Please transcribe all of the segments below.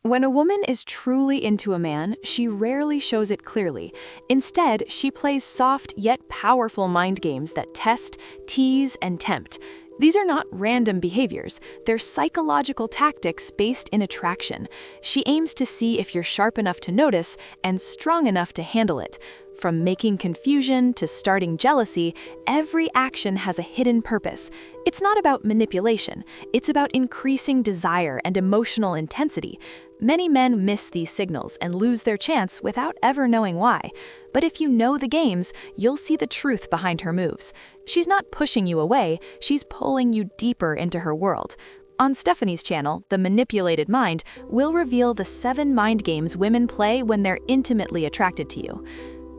When a woman is truly into a man, she rarely shows it clearly. Instead, she plays soft yet powerful mind games that test, tease, and tempt. These are not random behaviors, they're psychological tactics based in attraction. She aims to see if you're sharp enough to notice and strong enough to handle it. From making confusion to starting jealousy, every action has a hidden purpose. It's not about manipulation, it's about increasing desire and emotional intensity. Many men miss these signals and lose their chance without ever knowing why. But if you know the games, you'll see the truth behind her moves. She's not pushing you away, she's pulling you deeper into her world. On Stephanie's channel, The Manipulated Mind, we'll reveal the 7 mind games women play when they're intimately attracted to you.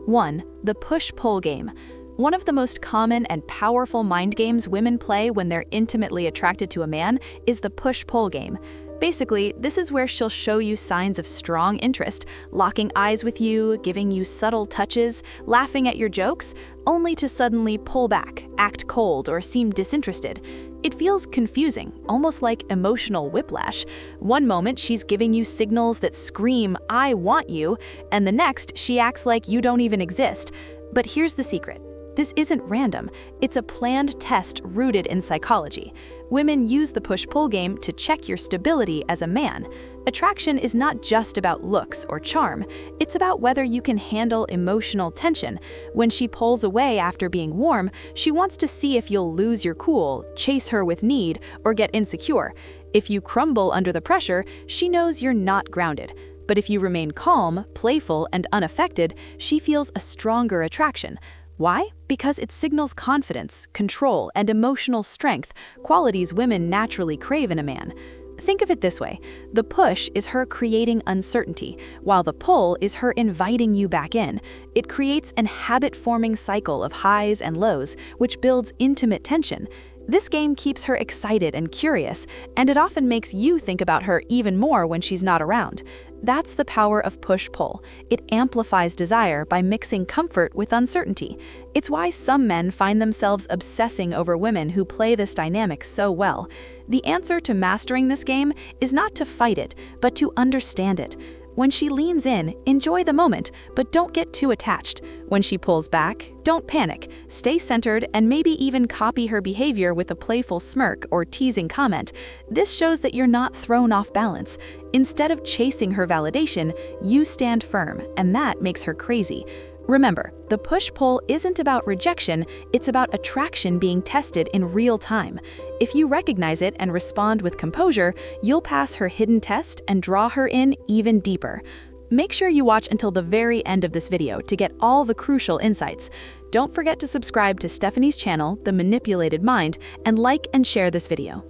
1. The push-pull game. One of the most common and powerful mind games women play when they're intimately attracted to a man is the push-pull game. Basically, this is where she'll show you signs of strong interest, locking eyes with you, giving you subtle touches, laughing at your jokes, only to suddenly pull back, act cold, or seem disinterested. It feels confusing, almost like emotional whiplash. One moment she's giving you signals that scream, "I want you," and the next she acts like you don't even exist. But here's the secret. This isn't random, it's a planned test rooted in psychology. Women use the push-pull game to check your stability as a man. Attraction is not just about looks or charm, it's about whether you can handle emotional tension. When she pulls away after being warm, she wants to see if you'll lose your cool, chase her with need, or get insecure. If you crumble under the pressure, she knows you're not grounded. But if you remain calm, playful, and unaffected, she feels a stronger attraction. Why? Because it signals confidence, control, and emotional strength, qualities women naturally crave in a man. Think of it this way. The push is her creating uncertainty, while the pull is her inviting you back in. It creates an habit-forming cycle of highs and lows, which builds intimate tension. This game keeps her excited and curious, and it often makes you think about her even more when she's not around. That's the power of push-pull. It amplifies desire by mixing comfort with uncertainty. It's why some men find themselves obsessing over women who play this dynamic so well. The answer to mastering this game is not to fight it, but to understand it. When she leans in, enjoy the moment, but don't get too attached. When she pulls back, don't panic. Stay centered and maybe even copy her behavior with a playful smirk or teasing comment. This shows that you're not thrown off balance. Instead of chasing her validation, you stand firm, and that makes her crazy. Remember, the push-pull isn't about rejection, it's about attraction being tested in real time. If you recognize it and respond with composure, you'll pass her hidden test and draw her in even deeper. Make sure you watch until the very end of this video to get all the crucial insights. Don't forget to subscribe to Stephanie's channel, The Manipulated Mind, and like and share this video.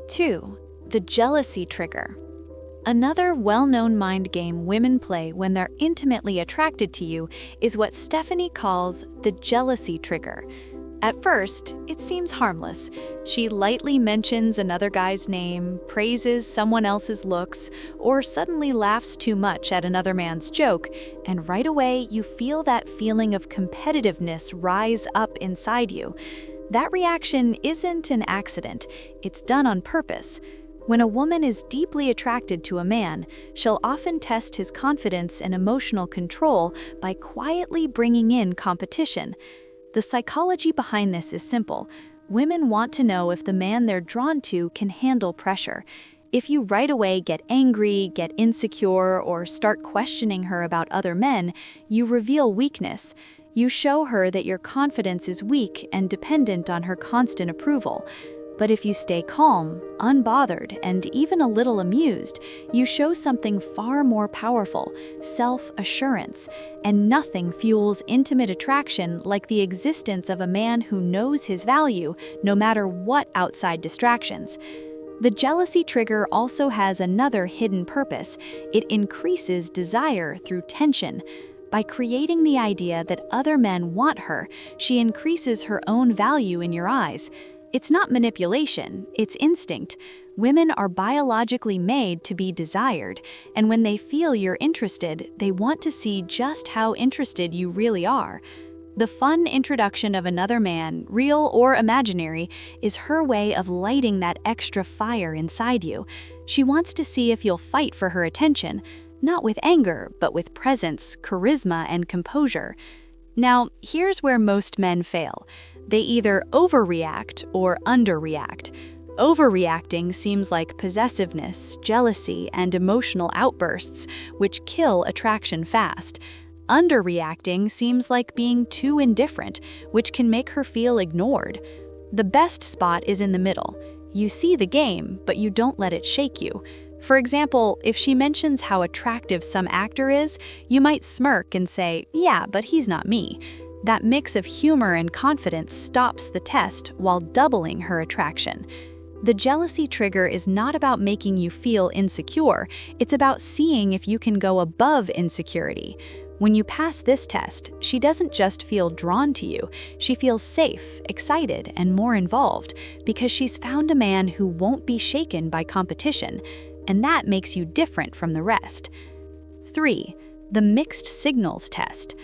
2. The jealousy trigger. Another well-known mind game women play when they're intimately attracted to you is what Stephanie calls the jealousy trigger. At first, it seems harmless. She lightly mentions another guy's name, praises someone else's looks, or suddenly laughs too much at another man's joke, and right away you feel that feeling of competitiveness rise up inside you. That reaction isn't an accident, it's done on purpose. When a woman is deeply attracted to a man, she'll often test his confidence and emotional control by quietly bringing in competition. The psychology behind this is simple. Women want to know if the man they're drawn to can handle pressure. If you right away get angry, get insecure, or start questioning her about other men, you reveal weakness. You show her that your confidence is weak and dependent on her constant approval. But if you stay calm, unbothered, and even a little amused, you show something far more powerful, self-assurance. And nothing fuels intimate attraction like the existence of a man who knows his value, no matter what outside distractions. The jealousy trigger also has another hidden purpose. It increases desire through tension. By creating the idea that other men want her, she increases her own value in your eyes. It's not manipulation, it's instinct. Women are biologically made to be desired, and when they feel you're interested, they want to see just how interested you really are. The fun introduction of another man, real or imaginary, is her way of lighting that extra fire inside you. She wants to see if you'll fight for her attention, not with anger, but with presence, charisma, and composure. Now, here's where most men fail. They either overreact or underreact. Overreacting seems like possessiveness, jealousy, and emotional outbursts, which kill attraction fast. Underreacting seems like being too indifferent, which can make her feel ignored. The best spot is in the middle. You see the game, but you don't let it shake you. For example, if she mentions how attractive some actor is, you might smirk and say, "Yeah, but he's not me." That mix of humor and confidence stops the test while doubling her attraction. The jealousy trigger is not about making you feel insecure, it's about seeing if you can go above insecurity. When you pass this test, she doesn't just feel drawn to you, she feels safe, excited, and more involved because she's found a man who won't be shaken by competition, and that makes you different from the rest. 3. The mixed signals test.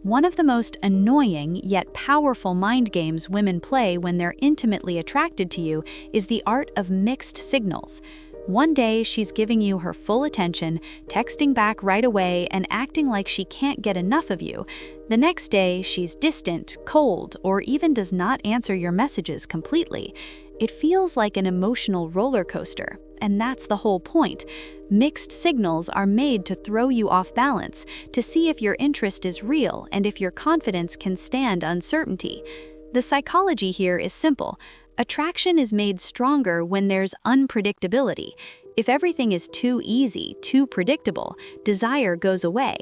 One of the most annoying yet powerful mind games women play when they're intimately attracted to you is the art of mixed signals. One day she's giving you her full attention, texting back right away and acting like she can't get enough of you. The next day she's distant, cold, or even does not answer your messages completely. It feels like an emotional roller coaster, and that's the whole point. Mixed signals are made to throw you off balance, to see if your interest is real and if your confidence can stand uncertainty. The psychology here is simple. Attraction is made stronger when there's unpredictability. If everything is too easy, too predictable, desire goes away.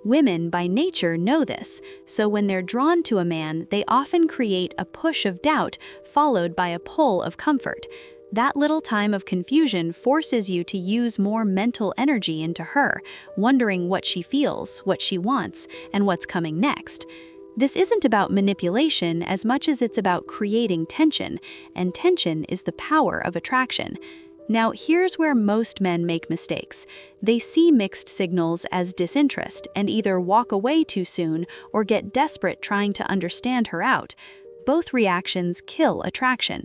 Women by nature know this, so when they're drawn to a man, they often create a push of doubt followed by a pull of comfort. That little time of confusion forces you to use more mental energy into her, wondering what she feels, what she wants, and what's coming next. This isn't about manipulation as much as it's about creating tension, and tension is the power of attraction. Now, here's where most men make mistakes. They see mixed signals as disinterest and either walk away too soon or get desperate trying to understand her out. Both reactions kill attraction.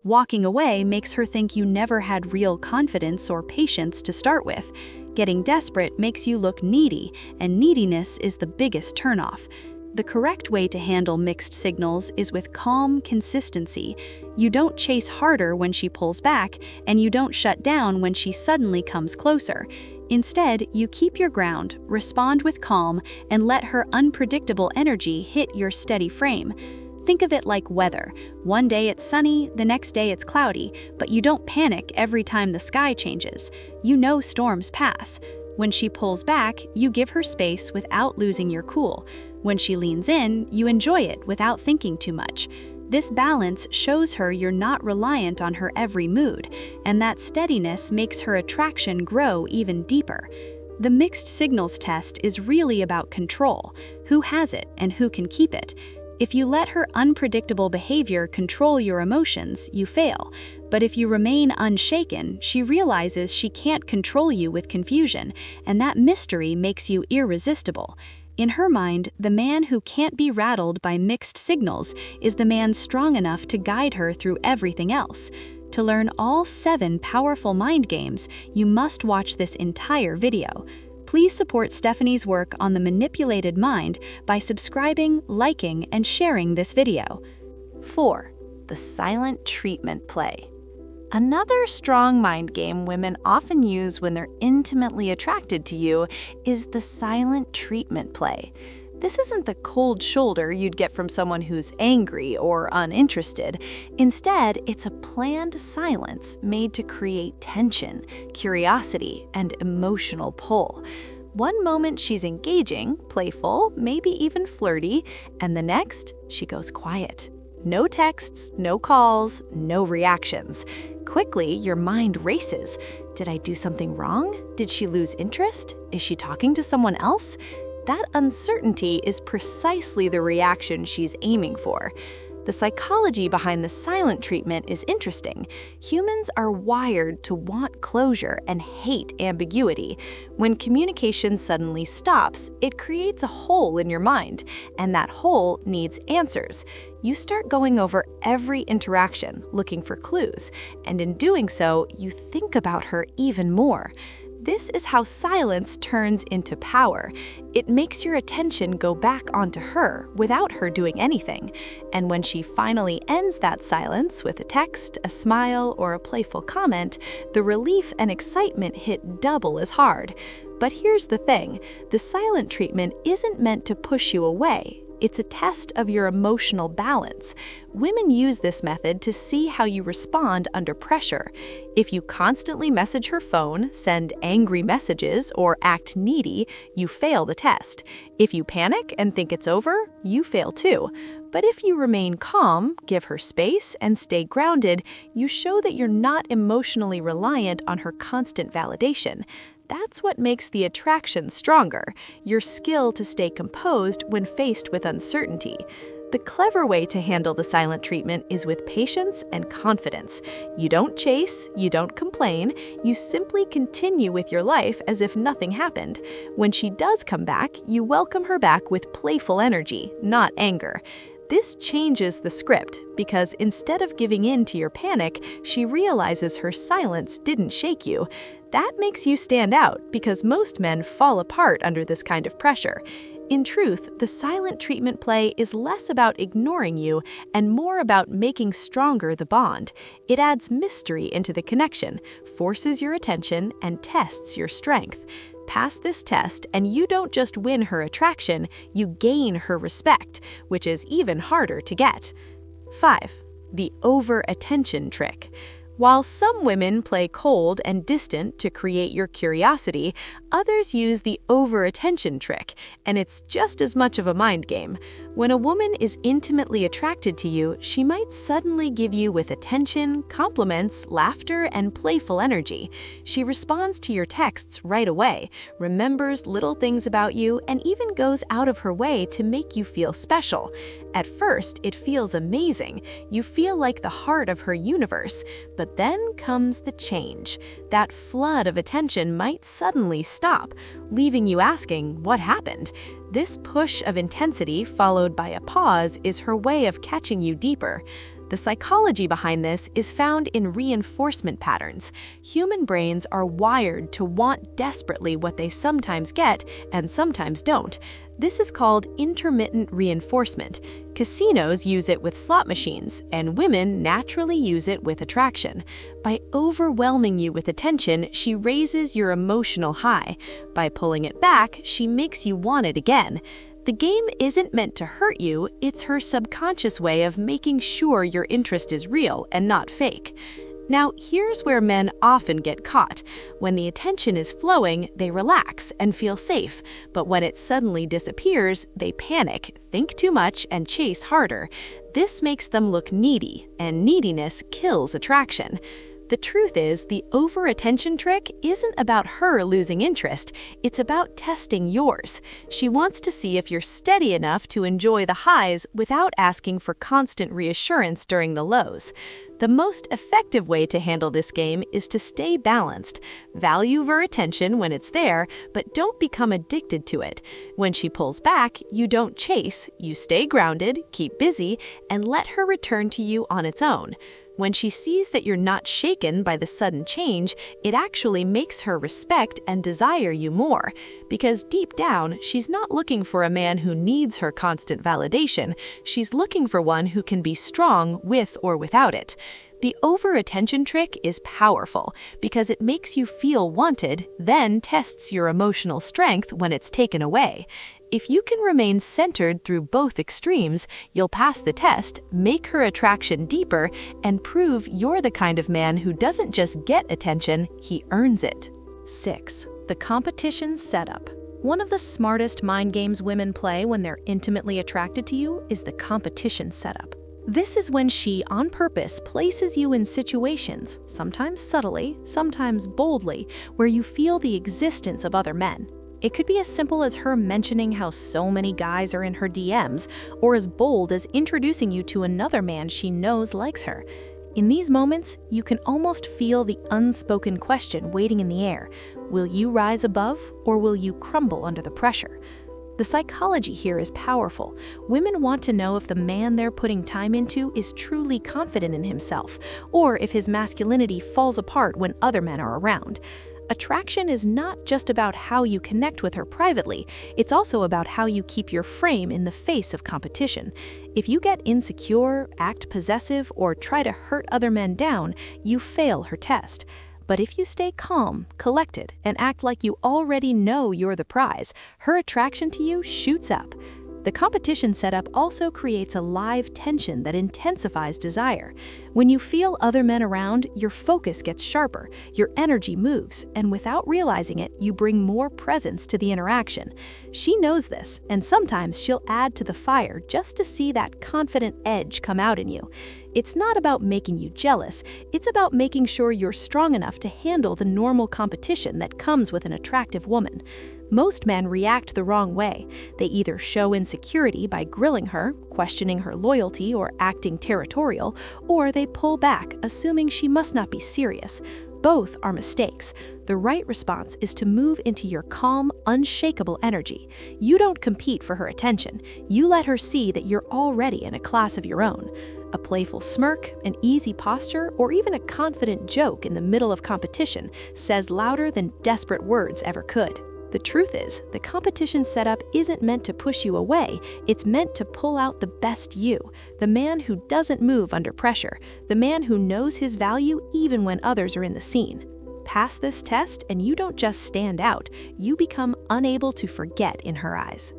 Walking away makes her think you never had real confidence or patience to start with. Getting desperate makes you look needy, and neediness is the biggest turnoff. The correct way to handle mixed signals is with calm consistency. You don't chase harder when she pulls back, and you don't shut down when she suddenly comes closer. Instead, you keep your ground, respond with calm, and let her unpredictable energy hit your steady frame. Think of it like weather. One day it's sunny, the next day it's cloudy, but you don't panic every time the sky changes. You know storms pass. When she pulls back, you give her space without losing your cool. When she leans in, you enjoy it without thinking too much. This balance shows her you're not reliant on her every mood, and that steadiness makes her attraction grow even deeper. The mixed signals test is really about control. Who has it and who can keep it? If you let her unpredictable behavior control your emotions, you fail. But if you remain unshaken, she realizes she can't control you with confusion, and that mystery makes you irresistible. In her mind, the man who can't be rattled by mixed signals is the man strong enough to guide her through everything else. To learn all 7 powerful mind games, you must watch this entire video. Please support Stephanie's work on the manipulated mind by subscribing, liking, and sharing this video. 4. The silent treatment play. Another strong mind game women often use when they're intimately attracted to you is the silent treatment play. This isn't the cold shoulder you'd get from someone who's angry or uninterested. Instead, it's a planned silence made to create tension, curiosity, and emotional pull. One moment she's engaging, playful, maybe even flirty, and the next, she goes quiet. No texts, no calls, no reactions. Quickly, your mind races. Did I do something wrong? Did she lose interest? Is she talking to someone else? That uncertainty is precisely the reaction she's aiming for. The psychology behind the silent treatment is interesting. Humans are wired to want closure and hate ambiguity. When communication suddenly stops, it creates a hole in your mind, and that hole needs answers. You start going over every interaction, looking for clues, and in doing so, you think about her even more. This is how silence turns into power. It makes your attention go back onto her without her doing anything. And when she finally ends that silence with a text, a smile, or a playful comment, the relief and excitement hit double as hard. But here's the thing, the silent treatment isn't meant to push you away. It's a test of your emotional balance. Women use this method to see how you respond under pressure. If you constantly message her phone, send angry messages, or act needy, you fail the test. If you panic and think it's over, you fail too. But if you remain calm, give her space, and stay grounded, you show that you're not emotionally reliant on her constant validation. That's what makes the attraction stronger, your skill to stay composed when faced with uncertainty. The clever way to handle the silent treatment is with patience and confidence. You don't chase, you don't complain, you simply continue with your life as if nothing happened. When she does come back, you welcome her back with playful energy, not anger. This changes the script because instead of giving in to your panic, she realizes her silence didn't shake you. That makes you stand out because most men fall apart under this kind of pressure. In truth, the silent treatment play is less about ignoring you and more about making stronger the bond. It adds mystery into the connection, forces your attention, and tests your strength. Pass this test, and you don't just win her attraction, you gain her respect, which is even harder to get. 5. The over-attention trick. While some women play cold and distant to create your curiosity, others use the over-attention trick, and it's just as much of a mind game. When a woman is intimately attracted to you, she might suddenly give you with attention, compliments, laughter, and playful energy. She responds to your texts right away, remembers little things about you, and even goes out of her way to make you feel special. At first, it feels amazing. You feel like the heart of her universe. But then comes the change. That flood of attention might suddenly stop, leaving you asking, what happened? This push of intensity, followed by a pause, is her way of catching you deeper. The psychology behind this is found in reinforcement patterns. Human brains are wired to want desperately what they sometimes get and sometimes don't. This is called intermittent reinforcement. Casinos use it with slot machines, and women naturally use it with attraction. By overwhelming you with attention, she raises your emotional high. By pulling it back, she makes you want it again. The game isn't meant to hurt you, it's her subconscious way of making sure your interest is real and not fake. Now, here's where men often get caught. When the attention is flowing, they relax and feel safe. But when it suddenly disappears, they panic, think too much, and chase harder. This makes them look needy, and neediness kills attraction. The truth is, the over-attention trick isn't about her losing interest, it's about testing yours. She wants to see if you're steady enough to enjoy the highs without asking for constant reassurance during the lows. The most effective way to handle this game is to stay balanced. Value her attention when it's there, but don't become addicted to it. When she pulls back, you don't chase, you stay grounded, keep busy, and let her return to you on its own. When she sees that you're not shaken by the sudden change, it actually makes her respect and desire you more. Because deep down, she's not looking for a man who needs her constant validation. She's looking for one who can be strong with or without it. The over-attention trick is powerful because it makes you feel wanted, then tests your emotional strength when it's taken away. If you can remain centered through both extremes, you'll pass the test, make her attraction deeper, and prove you're the kind of man who doesn't just get attention, he earns it. 6. The competition setup. One of the smartest mind games women play when they're intimately attracted to you is the competition setup. This is when she, on purpose, places you in situations, sometimes subtly, sometimes boldly, where you feel the existence of other men. It could be as simple as her mentioning how so many guys are in her DMs, or as bold as introducing you to another man she knows likes her. In these moments, you can almost feel the unspoken question waiting in the air. Will you rise above, or will you crumble under the pressure? The psychology here is powerful. Women want to know if the man they're putting time into is truly confident in himself, or if his masculinity falls apart when other men are around. Attraction is not just about how you connect with her privately, it's also about how you keep your frame in the face of competition. If you get insecure, act possessive, or try to hurt other men down, you fail her test. But if you stay calm, collected, and act like you already know you're the prize, her attraction to you shoots up. The competition setup also creates a live tension that intensifies desire. When you feel other men around, your focus gets sharper, your energy moves, and without realizing it, you bring more presence to the interaction. She knows this, and sometimes she'll add to the fire just to see that confident edge come out in you. It's not about making you jealous, it's about making sure you're strong enough to handle the normal competition that comes with an attractive woman. Most men react the wrong way. They either show insecurity by grilling her, questioning her loyalty, or acting territorial, or they pull back, assuming she must not be serious. Both are mistakes. The right response is to move into your calm, unshakable energy. You don't compete for her attention. You let her see that you're already in a class of your own. A playful smirk, an easy posture, or even a confident joke in the middle of competition says louder than desperate words ever could. The truth is, the competition setup isn't meant to push you away, it's meant to pull out the best you, the man who doesn't move under pressure, the man who knows his value even when others are in the scene. Pass this test and you don't just stand out, you become unable to forget in her eyes.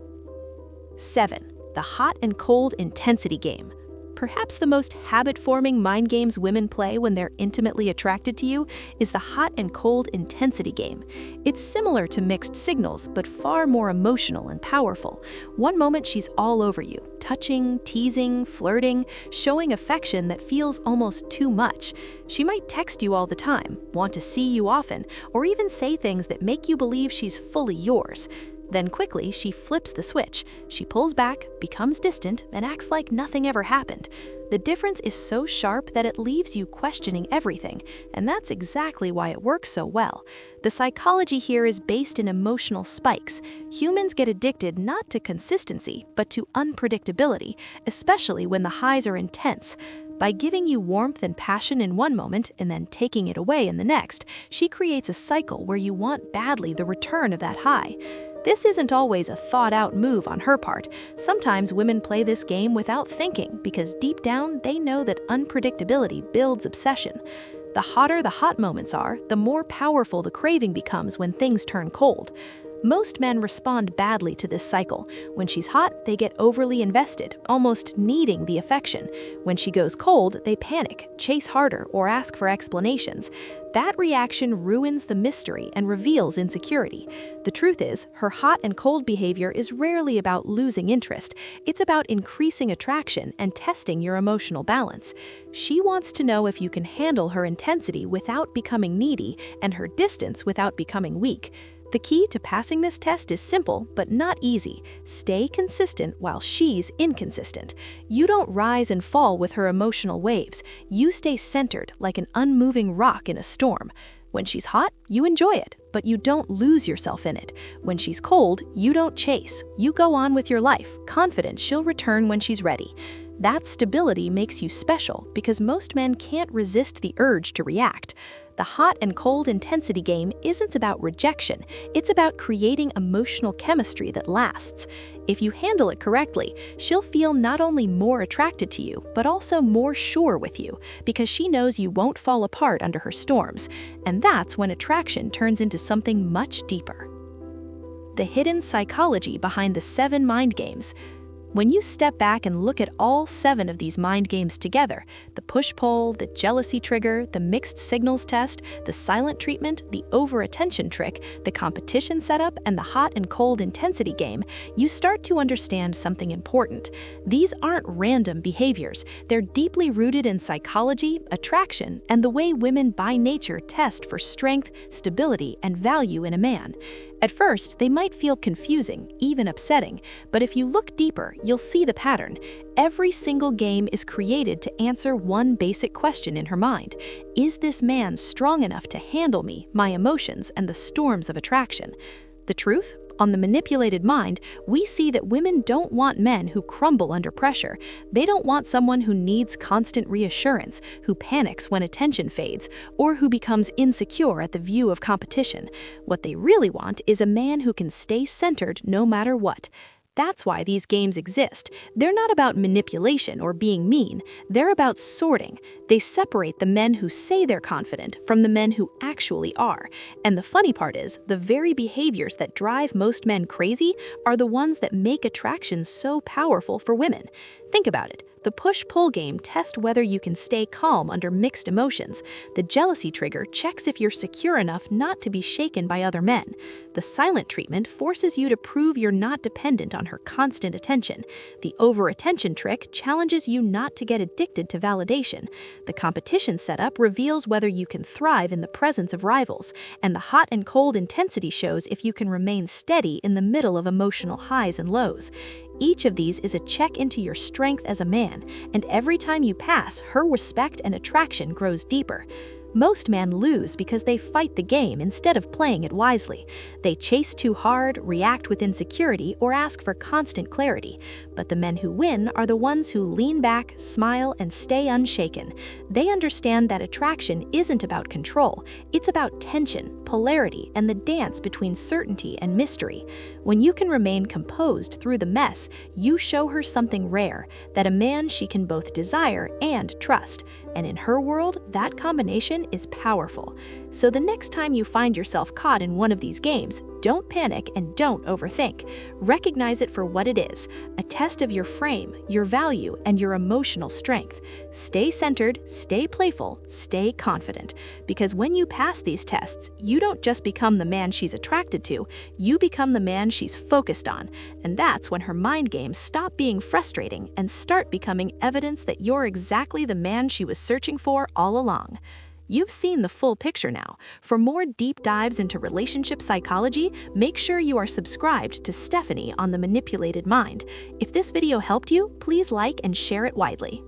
7. The hot and cold intensity game. Perhaps the most habit-forming mind games women play when they're intimately attracted to you is the hot and cold intensity game. It's similar to mixed signals, but far more emotional and powerful. One moment she's all over you, touching, teasing, flirting, showing affection that feels almost too much. She might text you all the time, want to see you often, or even say things that make you believe she's fully yours. Then quickly, she flips the switch. She pulls back, becomes distant, and acts like nothing ever happened. The difference is so sharp that it leaves you questioning everything, and that's exactly why it works so well. The psychology here is based in emotional spikes. Humans get addicted not to consistency, but to unpredictability, especially when the highs are intense. By giving you warmth and passion in one moment and then taking it away in the next, she creates a cycle where you want badly the return of that high. This isn't always a thought-out move on her part. Sometimes women play this game without thinking because deep down they know that unpredictability builds obsession. The hotter the hot moments are, the more powerful the craving becomes when things turn cold. Most men respond badly to this cycle. When she's hot, they get overly invested, almost needing the affection. When she goes cold, they panic, chase harder, or ask for explanations. That reaction ruins the mystery and reveals insecurity. The truth is, her hot and cold behavior is rarely about losing interest. It's about increasing attraction and testing your emotional balance. She wants to know if you can handle her intensity without becoming needy and her distance without becoming weak. The key to passing this test is simple, but not easy. Stay consistent while she's inconsistent. You don't rise and fall with her emotional waves. You stay centered like an unmoving rock in a storm. When she's hot, you enjoy it, but you don't lose yourself in it. When she's cold, you don't chase. You go on with your life, confident she'll return when she's ready. That stability makes you special because most men can't resist the urge to react. The hot and cold intensity game isn't about rejection, it's about creating emotional chemistry that lasts. If you handle it correctly, she'll feel not only more attracted to you, but also more sure with you, because she knows you won't fall apart under her storms. And that's when attraction turns into something much deeper. The hidden psychology behind the 7 mind games. When you step back and look at all 7 of these mind games together, the push-pull, the jealousy trigger, the mixed signals test, the silent treatment, the over-attention trick, the competition setup, and the hot and cold intensity game, you start to understand something important. These aren't random behaviors. They're deeply rooted in psychology, attraction, and the way women by nature test for strength, stability, and value in a man. At first, they might feel confusing, even upsetting, but if you look deeper, you'll see the pattern. Every single game is created to answer one basic question in her mind. Is this man strong enough to handle me, my emotions, and the storms of attraction? The truth? On the manipulated mind, we see that women don't want men who crumble under pressure. They don't want someone who needs constant reassurance, who panics when attention fades, or who becomes insecure at the view of competition. What they really want is a man who can stay centered no matter what. That's why these games exist. They're not about manipulation or being mean. They're about sorting. They separate the men who say they're confident from the men who actually are. And the funny part is, the very behaviors that drive most men crazy are the ones that make attraction so powerful for women. Think about it. The push-pull game tests whether you can stay calm under mixed emotions. The jealousy trigger checks if you're secure enough not to be shaken by other men. The silent treatment forces you to prove you're not dependent on her constant attention. The over-attention trick challenges you not to get addicted to validation. The competition setup reveals whether you can thrive in the presence of rivals. And the hot and cold intensity shows if you can remain steady in the middle of emotional highs and lows. Each of these is a check into your strength as a man, and every time you pass, her respect and attraction grows deeper. Most men lose because they fight the game instead of playing it wisely. They chase too hard, react with insecurity, or ask for constant clarity. But the men who win are the ones who lean back, smile, and stay unshaken. They understand that attraction isn't about control. It's about tension, polarity, and the dance between certainty and mystery. When you can remain composed through the mess, you show her something rare, that a man she can both desire and trust. And in her world, that combination is powerful. So the next time you find yourself caught in one of these games, don't panic and don't overthink. Recognize it for what it is, a test of your frame, your value, and your emotional strength. Stay centered, stay playful, stay confident. Because when you pass these tests, you don't just become the man she's attracted to, you become the man she's focused on. And that's when her mind games stop being frustrating and start becoming evidence that you're exactly the man she was searching for all along. You've seen the full picture now. For more deep dives into relationship psychology, make sure you are subscribed to Stephanie on the Manipulated Mind. If this video helped you, please like and share it widely.